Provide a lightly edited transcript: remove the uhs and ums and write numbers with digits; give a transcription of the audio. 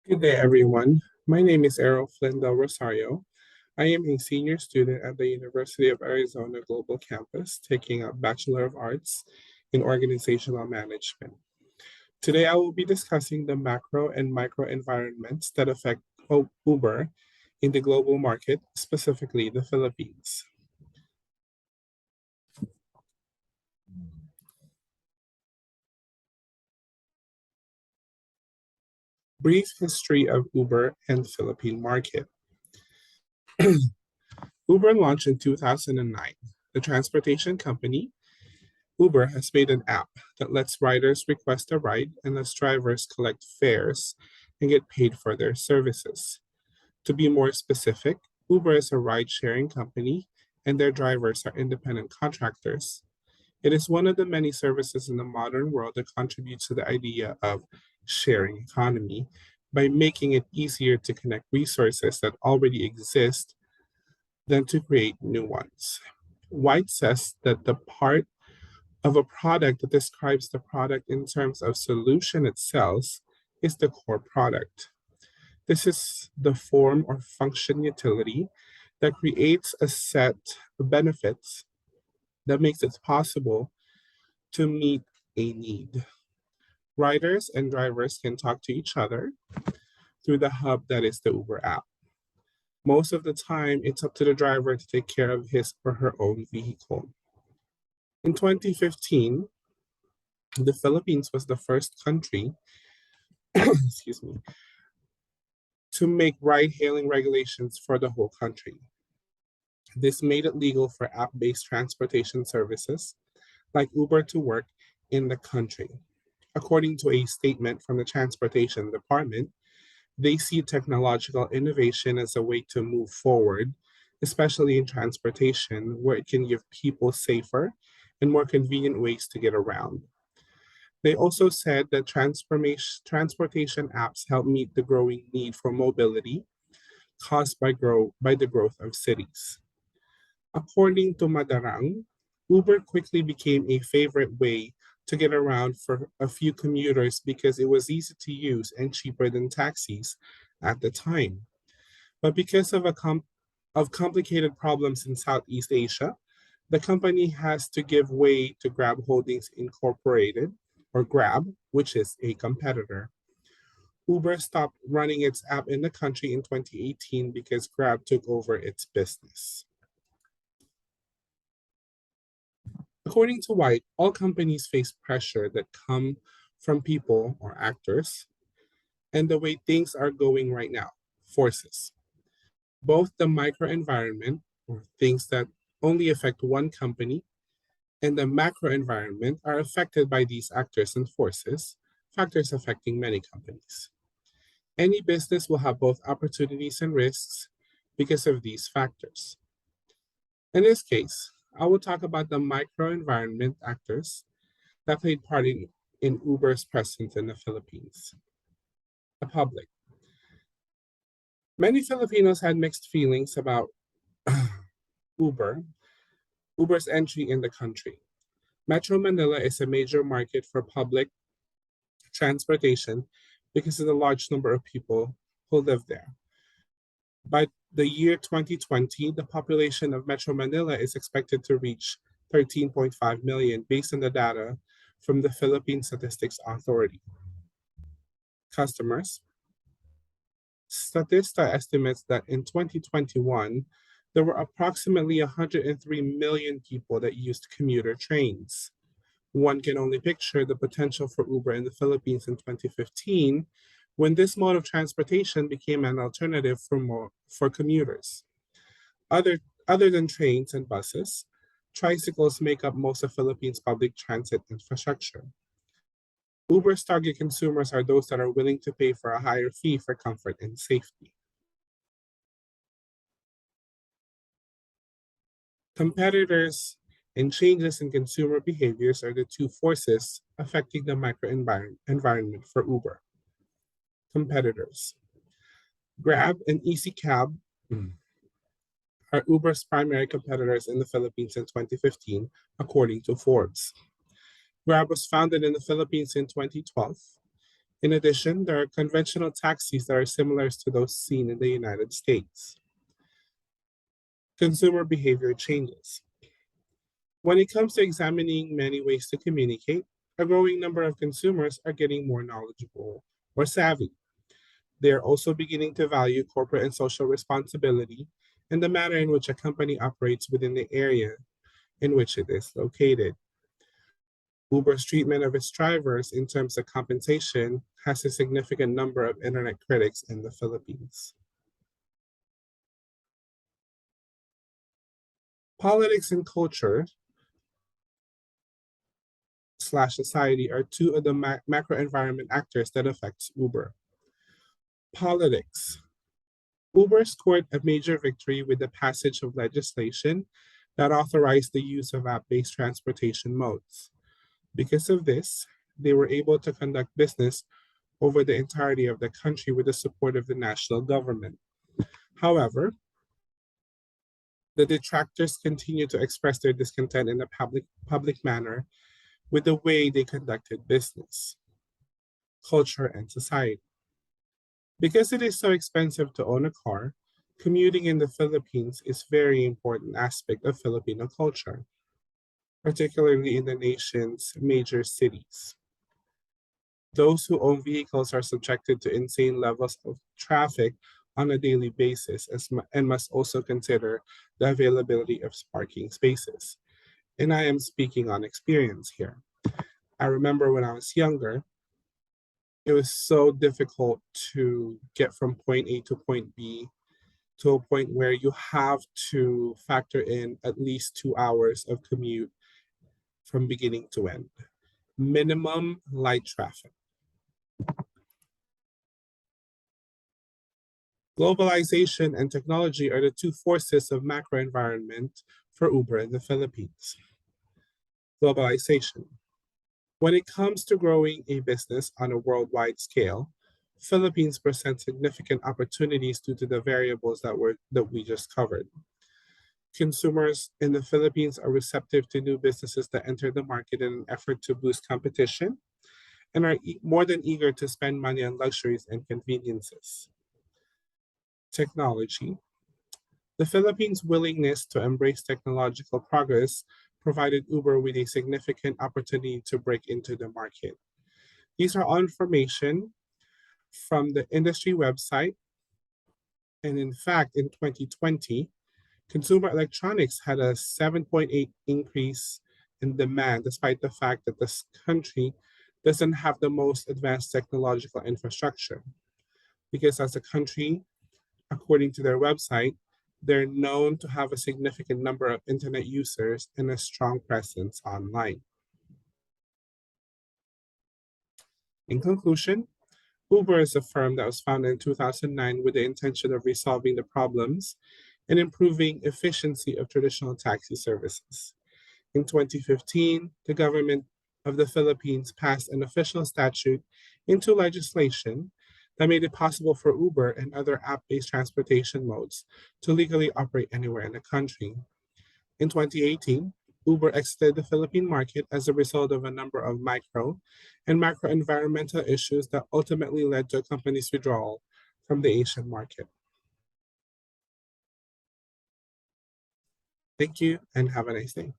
Good day, everyone. My name is Errol Flynn Rosario. I am a senior student at the University of Arizona Global Campus, taking a Bachelor of Arts in Organizational Management. Today, I will be discussing the macro and micro environments that affect Uber in the global market, specifically the Philippines. Brief history of Uber and Philippine market. Uber launched in 2009. The transportation company Uber has made an app that lets riders request a ride and lets drivers collect fares and get paid for their services. To be more specific, Uber is a ride sharing company and their drivers are independent contractors. It is one of the many services in the modern world that contributes to the idea of sharing economy by making it easier to connect resources that already exist than to create new ones. White says that the part of a product that describes the product in terms of solution itself is the core product. This is the form or function utility that creates a set of benefits that makes it possible to meet a need. Riders and drivers can talk to each other through the hub that is the Uber app. Most of the time, it's up to the driver to take care of his or her own vehicle. In 2015, the Philippines was the first country, excuse me, to make ride-hailing regulations for the whole country. This made it legal for app-based transportation services like Uber to work in the country. According to a statement from the Transportation Department, they see technological innovation as a way to move forward, especially in transportation, where it can give people safer and more convenient ways to get around. They also said that transportation apps help meet the growing need for mobility caused by the growth of cities. According to Madarang, Uber quickly became a favorite way to get around for a few commuters because it was easy to use and cheaper than taxis at the time. But because of complicated problems in Southeast Asia, the company has to give way to Grab Holdings Incorporated, or Grab, which is a competitor. Uber stopped running its app in the country in 2018 because Grab took over its business. According to White, all companies face pressure that come from people or actors and the way things are going right now, forces. Both the microenvironment, or things that only affect one company, and the macro environment are affected by these actors and forces, factors affecting many companies. Any business will have both opportunities and risks because of these factors. In this case, I will talk about the microenvironment actors that played part in Uber's presence in the Philippines. The public. Many Filipinos had mixed feelings about Uber, Uber's entry in the country. Metro Manila is a major market for public transportation because of the large number of people who live there. By the year 2020, the population of Metro Manila is expected to reach 13.5 million based on the data from the Philippine Statistics Authority. Customers. Statista estimates that in 2021, there were approximately 103 million people that used commuter trains. One can only picture the potential for Uber in the Philippines in 2015 when this mode of transportation became an alternative for commuters. Other than trains and buses, tricycles make up most of Philippines' public transit infrastructure. Uber's target consumers are those that are willing to pay for a higher fee for comfort and safety. Competitors and changes in consumer behaviors are the two forces affecting the microenvironment for Uber. Competitors. Grab and EasyCab are Uber's primary competitors in the Philippines in 2015, according to Forbes. Grab was founded in the Philippines in 2012. In addition, there are conventional taxis that are similar to those seen in the United States. Consumer behavior changes. When it comes to examining many ways to communicate, a growing number of consumers are getting more knowledgeable or savvy. They are also beginning to value corporate and social responsibility and the manner in which a company operates within the area in which it is located. Uber's treatment of its drivers in terms of compensation has a significant number of internet critics in the Philippines. Politics and culture slash society are two of the macro environment actors that affects Uber. Politics. Uber scored a major victory with the passage of legislation that authorized the use of app-based transportation modes. Because of this, they were able to conduct business over the entirety of the country with the support of the national government. However, the detractors continue to express their discontent in a public manner with the way they conducted business, culture, and society. Because it is so expensive to own a car, commuting in the Philippines is a very important aspect of Filipino culture, particularly in the nation's major cities. Those who own vehicles are subjected to insane levels of traffic on a daily basis and must also consider the availability of parking spaces. And I am speaking on experience here. I remember when I was younger, it was so difficult to get from point A to point B to a point where you have to factor in at least 2 hours of commute from beginning to end. Minimum light traffic. Globalization and technology are the two forces of macro environment for Uber in the Philippines. Globalization. When it comes to growing a business on a worldwide scale, Philippines presents significant opportunities due to the variables that we just covered. Consumers in the Philippines are receptive to new businesses that enter the market in an effort to boost competition and are more than eager to spend money on luxuries and conveniences. Technology. The Philippines' willingness to embrace technological progress provided Uber with a significant opportunity to break into the market. These are all information from the industry website. And in fact, in 2020, consumer electronics had a 7.8 increase in demand, despite the fact that this country doesn't have the most advanced technological infrastructure. Because as a country, according to their website, they're known to have a significant number of internet users and a strong presence online. In conclusion, Uber is a firm that was founded in 2009 with the intention of resolving the problems and improving efficiency of traditional taxi services. In 2015, the government of the Philippines passed an official statute into legislation that made it possible for Uber and other app-based transportation modes to legally operate anywhere in the country. In 2018, Uber exited the Philippine market as a result of a number of micro and macro environmental issues that ultimately led to a company's withdrawal from the Asian market. Thank you and have a nice day.